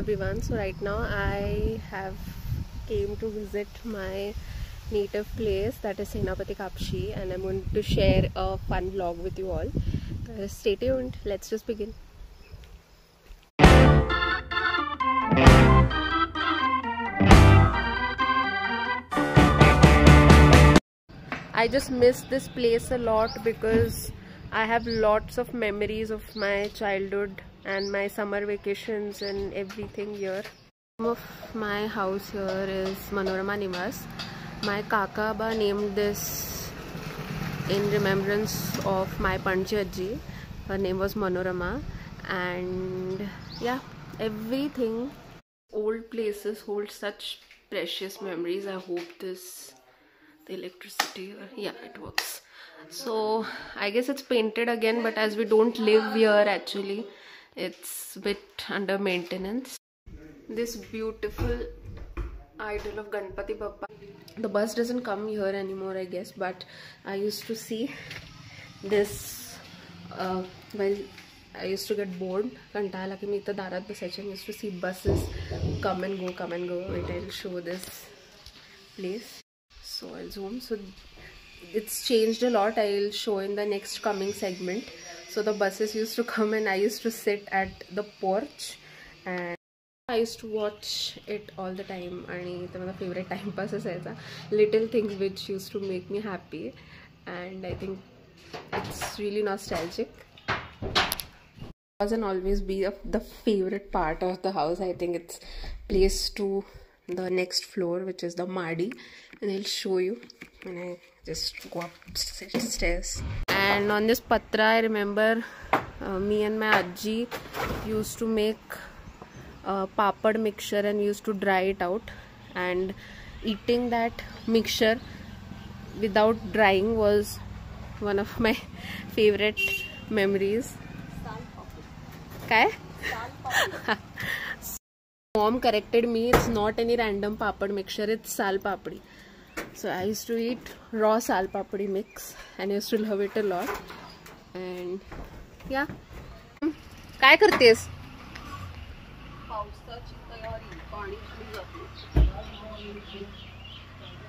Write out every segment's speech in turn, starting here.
everyone. So right now I have came to visit my native place, that is Senapati Kapshi, and I'm going to share a fun vlog with you all. Stay tuned. Let's just begin. I just miss this place a lot because I have lots of memories of my childhood and my summer vacations and everything here. The name of my house here is Manorama Niwas. My Kakaba named this in remembrance of my Panji Ajji. Her name was Manorama, and yeah, everything. Old places hold such precious memories. I hope the electricity, yeah, it works. So I guess it's painted again, but as we don't live here actually, it's a bit under maintenance. This beautiful idol of Ganpati Bappa. The bus doesn't come here anymore, I guess, but I used to see this while I used to get bored. Kantala ki meeta darat basayache. I used to see buses come and go, come and go. Wait, I'll show this place. So I'll zoom. So it's changed a lot. I'll show in the next coming segment. So the buses used to come and I used to sit at the porch and I used to watch it all the time. And it's my favorite time pass asayacha. Little things which used to make me happy, and I think it's really nostalgic. And always be the favorite part of the house. I think it's placed to the next floor, which is the Madi, and I'll show you when I just go upstairs. And on this patra, I remember me and my Ajji used to make papad mixture and used to dry it out, and eating that mixture without drying was one of my favorite memories. Mom corrected me, it's not any random papad mixture, it's sal papdi. So I used to eat raw sal papdi mix and I used to love it a lot. And yeah. काय करतेस?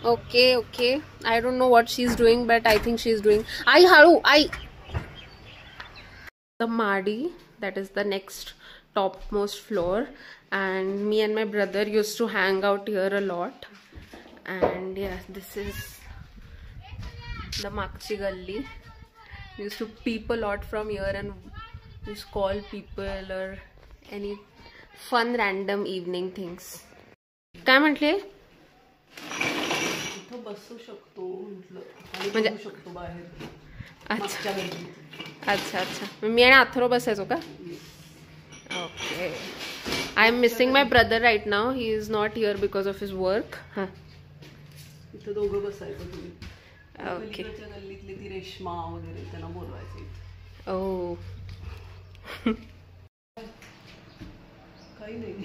Okay. I don't know what she's doing, but I think she's doing. The Madi, that is the next topmost floor, and me and my brother used to hang out here a lot. And yeah, this is the Makchi Galli. We used to peep a lot from here and just call people or any fun random evening things. काय म्हटले? इथं बसू शकतो म्हटलं, म्हणजे अच्छा मी आणि अथर्व बसायचो का? Okay. I'm missing my brother right now. He is not here because of his work. इथं दोघं बसायचं तुम्ही. Okay. गल्लीतली ती रेश्मा वगैरे त्यांना बोलवायचं. Oh. काही नाही.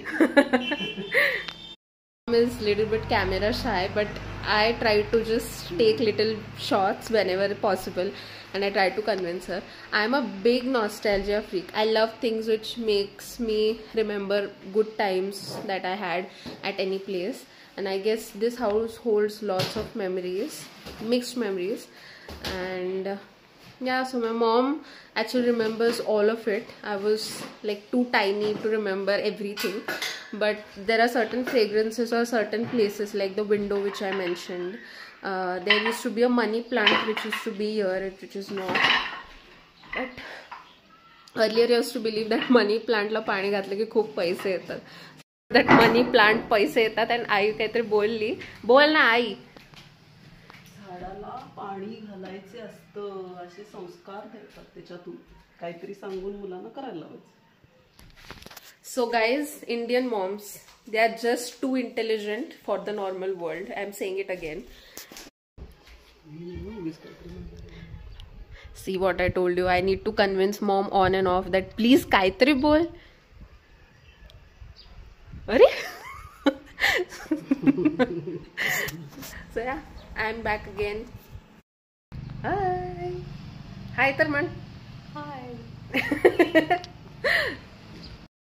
Is little bit camera shy, but I try to just take little shots whenever possible, and I try to convince her. I'm a big nostalgia freak. I love things which makes me remember good times that I had at any place, and I guess this house holds lots of memories, mixed memories. And yeah, so my mom actually remembers all of it. I was like too tiny to remember everything, but there are certain fragrances or certain places like the window which I mentioned. There used to be a money plant which used to be here, which is not. But earlier I used to believe that money plant la pani घातलं की खूप पैसे येतात. That money plant पैसे येतात, and आई काहीतरी बोलली, बोल ना आई. झाडाला पाणी घालायचे असतं असे संस्कार देतात, त्याच्यातून काहीतरी सांगून मुलांना करायला लावायचं. So guys, Indian moms, they are just too intelligent for the normal world. I'm saying it again. See what I told you. I need to convince mom on and off that please kaitri bol. Are? So yeah, I'm back again. Hi. Hi Tarman. Hi.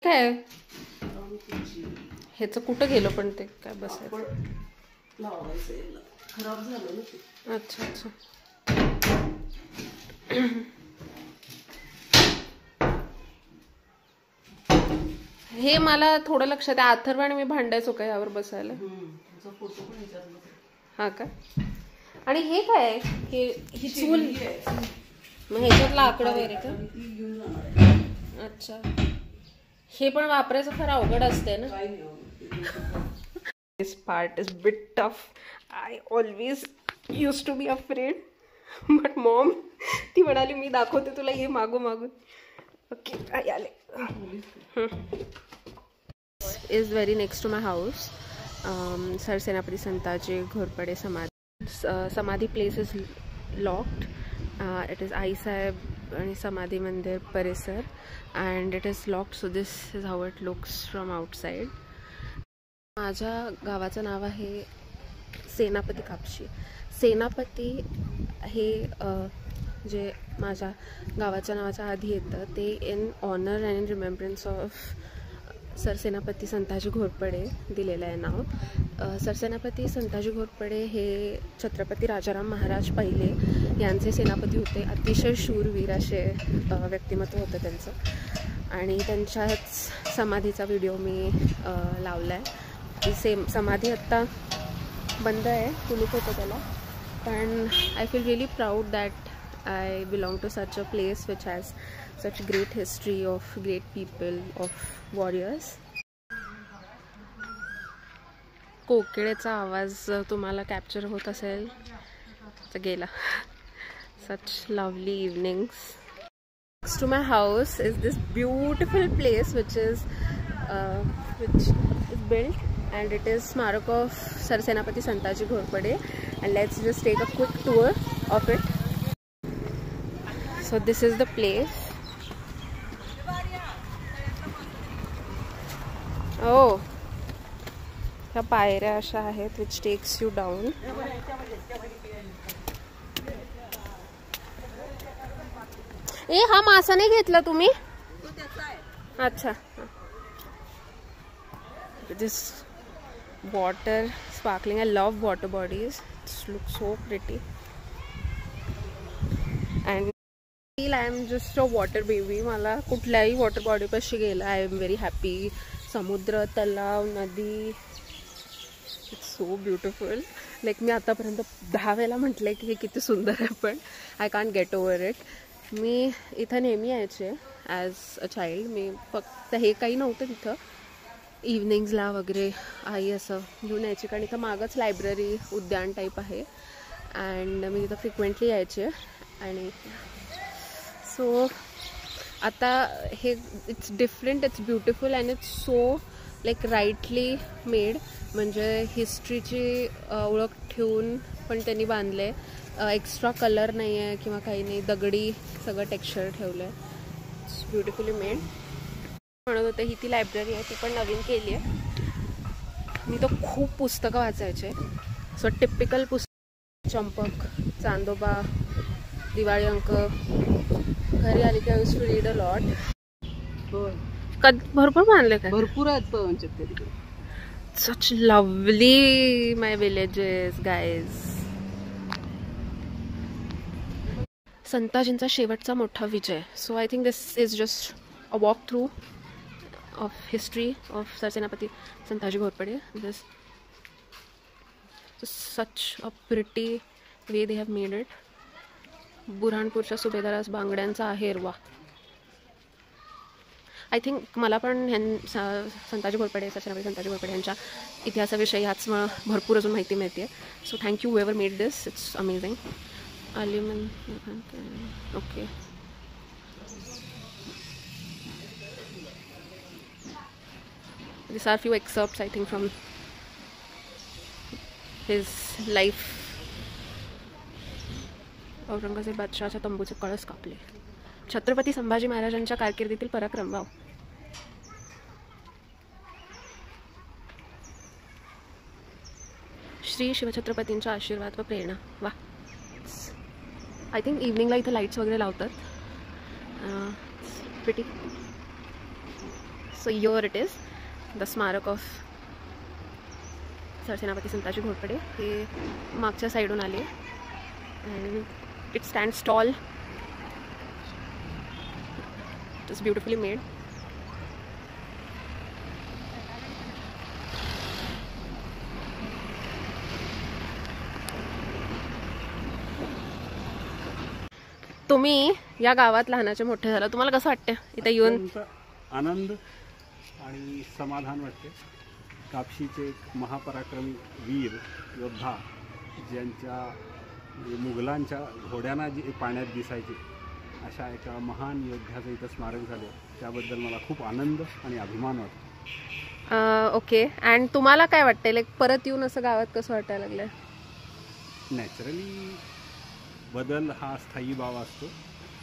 Okay. ह्याचं कुठं गेलं पण ते काय बसायचं लावायचं याला. खराब झालं ना ते. अच्छा अच्छा. हे मला थोडं लक्षात आहे, अथर्व आणि मी भांडायचो का यावर बसायला. फोटो पण विचारला. हा का. आणि हे काय आहे? हे ही चूल मग ह्याच्यात लाकडं वगैरे का? अच्छा. हे पण वापरायचं फार अवघड असते ना. This part is bit tough. I always used to be afraid. But mom, ती म्हणाली मी दाखवते तुला, ये मागून मागून. Okay, I आले. Is very next to my house. Sir Senapati Santaji Ghorpade Samadhi. Samadhi place is locked. It is Ai Sahib and Samadhi Mandir Parisar, and it is locked. So this is how it looks from outside. माझ्या गावाचं नाव आहे सेनापती कापशी. सेनापती हे जे माझ्या गावाच्या नावाच्या आधी येतं ते in honour and in remembrance of सरसेनापती संताजी घोरपडे दिलेलं आहे नाव. सरसेनापती संताजी घोरपडे हे छत्रपती राजाराम महाराज पहिले यांचे सेनापती होते. अतिशय शूरवीर असे व्यक्तिमत्व होतं त्यांचं. आणि त्यांच्याच समाधीचा व्हिडिओ मी लावला आहे. समाधी आत्ता बंद आहे, कुलूप होतं त्याला. पण I feel really proud that I belong to such a place which has such great history of great people, of warriors. कोकिळेचा आवाज तुम्हाला कॅप्चर होत असेल तर गेला. Such lovely evenings. Next to my house is this beautiful place which is built, and it is Smarak of Sar Senapati Santaji Ghorpade, and let's just take a quick tour of it. So this is the place. Oh, ह्या पायऱ्या अशा आहेत which takes you down. ए हा मासा नाही घेतला तुम्ही? अच्छा. This water sparkling. I love water bodies. It looks so pretty. And I am just a water baby. मला कुठल्याही वॉटर बॉडी पाशी गेला आय एम व्हेरी हॅपी. समुद्र, तलाव, नदी, इट्स सो ब्युटिफुल. लाईक मी आतापर्यंत 10 वेळेला म्हटलंय की हे किती सुंदर आहे, पण I can't get over it. मी इथं नेहमी यायचे ॲज अ चाइल्ड. मी फक्त हे काही नव्हतं तिथं, इव्हनिंग्सला वगैरे आई असं घेऊन यायची, कारण इथं मागच लायब्ररी उद्यान टाईप आहे. अँड मी तिथं फ्रिक्वेंटली यायचे. आणि सो आता हे it's different, it's beautiful and it's so like rightly made. म्हणजे हिस्ट्रीची ओळख ठेवून पण त्यांनी बांधले. एक्स्ट्रा कलर नाही आहे किंवा काही नाही, दगडी सगळं टेक्स्चर ठेवलं आहे. It's beautifully made. म्हणत होते ही ती लायब्ररी आहे, ती पण नवीन केली आहे. मी तो खूप पुस्तकं वाचायचे. सो टिपिकल पुस्तक, चंपक, चांदोबा, दिवाळी अंक. घरी आली की I used to read a lot. भरपूर मानले काय? भरपूर आहेत पवनचक्की. Such lovely my villages guys. संताजींचा शेवटचा मोठा विजय. So I think this is just a walk through of history of Sar Senapati Santaji Ghorpade. This is such a pretty way they have made it. बुऱ्हाणपूरच्या सुभेदारास बांगड्यांचा आहेरवा. I think मला पण संताजी घोरपडे, सर सेनापती संताजी घोरपडे यांच्या इतिहासाविषयी ह्याच भरपूर अजून माहिती मिळते. So thank you whoever made this. It's amazing. अलिमन okay. These are few excerpts I think from his life. Aurangzeb बादशहाच्या तंबूचे कळस कापले. छत्रपती संभाजी महाराजांच्या कारकिर्दीतील पराक्रम. वाव. श्री शिवछत्रपतींचा आशीर्वाद व प्रेरणा. वा. आय थिंक इव्हनिंगला इथे लाईट्स वगैरे लावतात. Pretty. So here it is. The smarak of सरसेनापती संताजी घोरपडे हे मागच्या साईडून आले and it stands tall. It is beautifully made. तुम्ही या गावात लहानाचे मोठे झाला, तुम्हाला कसं वाटतं इथं येऊन? आनंद आणि समाधान वाटते. कापशीचे एक महापराक्रमी वीर योद्धा ज्यांच्या मुघलांच्या घोड्यांना जे पाण्यात दिसायचे अशा एका महान योद्ध्याचं इथं स्मारक झालं, त्याबद्दल मला खूप आनंद आणि अभिमान वाटतो. ओके. अँड तुम्हाला काय वाटतं, लाईक परत येऊन असं गावात कसं वाटायला लागलं? नॅचरली बदल हा स्थायी भाव असतो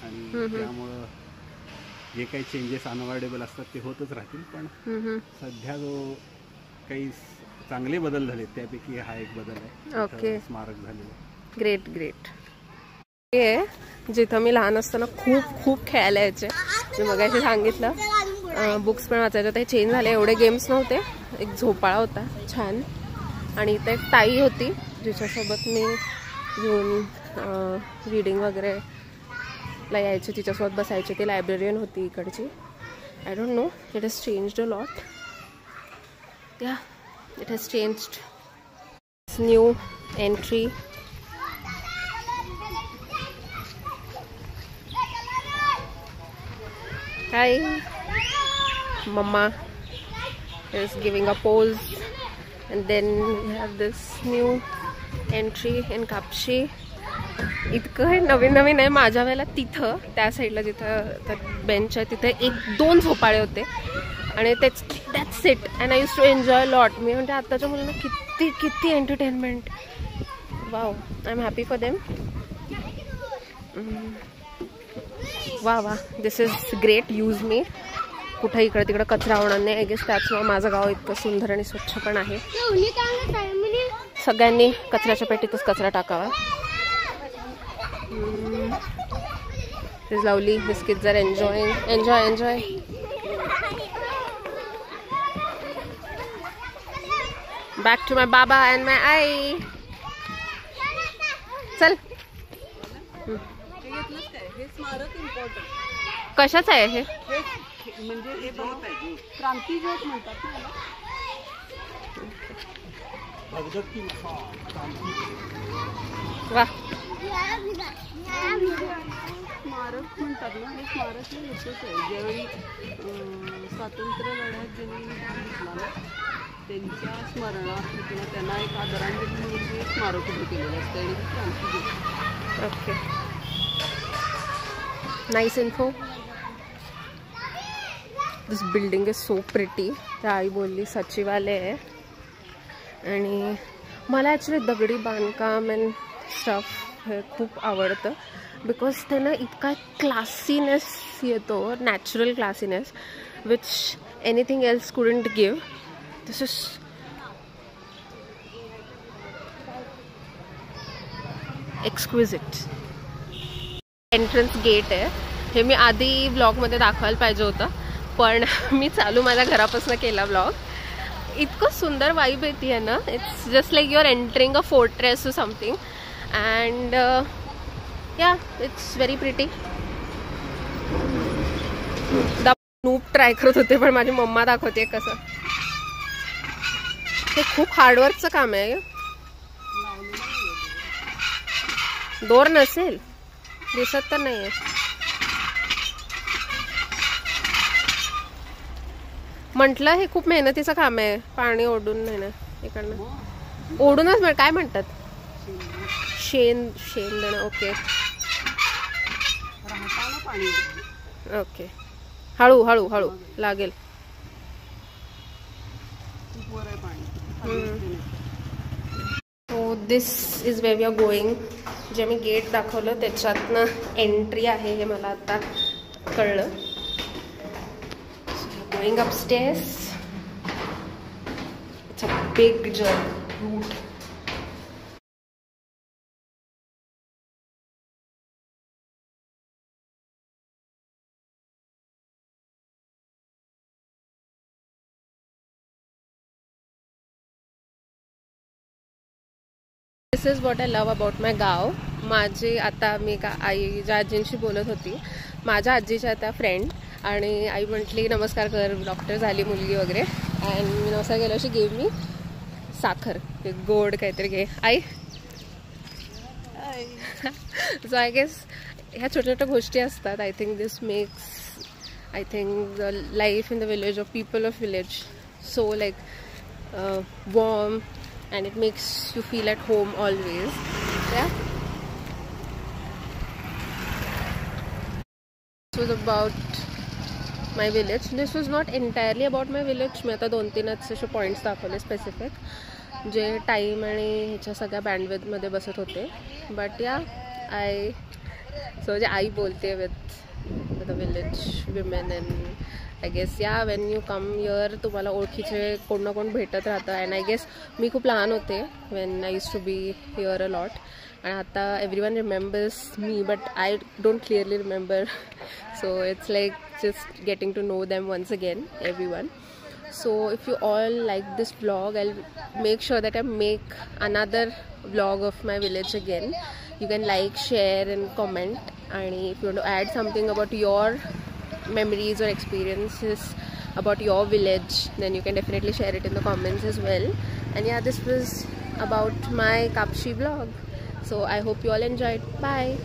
आणि त्यामुळं जे काही चेंजेस अनअवॉइडेबल असतात ते होतच राहतील. पण सध्या जो काही चांगले बदल झाले त्यापैकी हा एक बदल आहे. ओके. स्मारक झालेलं. Great great. हे जिथं मी लहान असताना खूप खूप खेळायला यायचे. मी मगाशी सांगितलं बुक्स पण वाचायचं. ते चेंज झाले, एवढे गेम्स नव्हते. एक झोपाळा होता छान आणि इथं एक ताई होती जिच्यासोबत मी येऊन रीडिंग वगैरे ला यायचे, तिच्यासोबत बसायचे. ती लायब्ररियन होती इकडची. I don't know, it has changed a lot. Yeah it has changed. New entry. Hi, Mama is giving a pose, and then we have this new entry in Kapshi. इतकं हे नवीन नवीन आहे. माझ्या वेळेला तिथं त्या साईडला जिथं बेंच आहे तिथे एक दोन झोपाळे होते आणि that's it. And I use to enjoy lot. मी म्हणते आत्ताच्या मुलांना किती किती entertainment. Wow, I am happy for them. वा वा, this is great. Use me. कुठं इकडे तिकडे कचरा होणार नाही. आय गेस त्याचमुळे माझं गाव इतकं सुंदर आणि स्वच्छ पण आहे. सगळ्यांनी कचऱ्याच्या पेटीतच कचरा टाकावा. This lovely. This kids are enjoying. Enjoy enjoy. Back to my बाबा अँड माय आई. चल. हे स्मारक इम्पॉर्टंट कशाच आहे हे? म्हणजे हे क्रांती ज्योत म्हणतात ना. वा. स्मारक म्हणतात ना. हे स्मारक हे विशेष आहे. ज्यावेळी स्वातंत्र्य लढ्यात ज्यांनी घेतला ना त्यांच्या स्मरणार्थ किंवा त्यांना एक आदरांजली म्हणून हे स्मारक उभं केलेलं असतं आणि क्रांती ज्योत. Okay. Nice info. This building is so pretty. त्या आई बोलली सचिवालय आहे आणि मला ॲक्च्युली दगडी बांधकाम अँड स्टफ हे खूप आवडतं बिकॉज त्यानं इतका क्लासीनेस येतो. Natural classiness which anything else couldn't give. This is exquisite. Entrance gate आहे. हे मी आधी ब्लॉगमध्ये दाखवायला पाहिजे होतं पण मी चालू माझ्या घरापासून केला ब्लॉग. इतकं सुंदर वाईब येते आहे ना. It's just like you are entering a fortress to something and yeah it's very pretty. नूप ट्राय करत होते पण माझी मम्मा दाखवते कसं. हे खूप हार्डवर्कचं काम आहे. दोर नसेल दिसत तर नाहीये. म्हटलं हे खूप मेहनतीचं काम आहे. पाणी ओढून नाही ना इकडनं. ओढूनच काय म्हणतात शेण देणं. Okay okay. हळू हळू हळू लागेल. So this is way we are going. जे मी गेट दाखवलं त्याच्यातनं एंट्री आहे हे मला आता कळलं. Going upstairs. It's a big journey route. This is what I love about my गाव. माझी आता मी का आई ज्या आजींशी बोलत होती, माझ्या आजीच्या त्या फ्रेंड, आणि आई म्हटली नमस्कार कर, डॉक्टर झाली मुलगी वगैरे. अँड मी नमस्कार केला, शी गेव मी साखर, गोड काहीतरी घे आई. सो आय गेस ह्या छोट्या छोट्या गोष्टी असतात. I think this makes the life in the village of people of village so like warm, and it makes you feel at home always. Yeah, this was about my village. This was not entirely about my village. मी आता 2-3 असे points दाखवले specific जे time आणि ह्याच्या सगळ्या बँडविथमध्ये बसत होते. But या जे आई बोलते with the village women. And I guess when you come here तुम्हाला ओळखीचे कोण ना कोण भेटत राहतं. अँड आय गेस मी खूप लहान होते when I use to be here a lot. आणि आता एव्हरीवन रिमेंबर्स मी, but I don't clearly remember. So it's like just getting to know them once again, everyone. So if you all like this vlog, I'll make sure that I make another vlog of my village again. You can like, share and comment. And if you want to add something about your memories or experiences about your village, then you can definitely share it in the comments as well. And yeah, this was about my Kapshi vlog. So I hope you all enjoyed. Bye.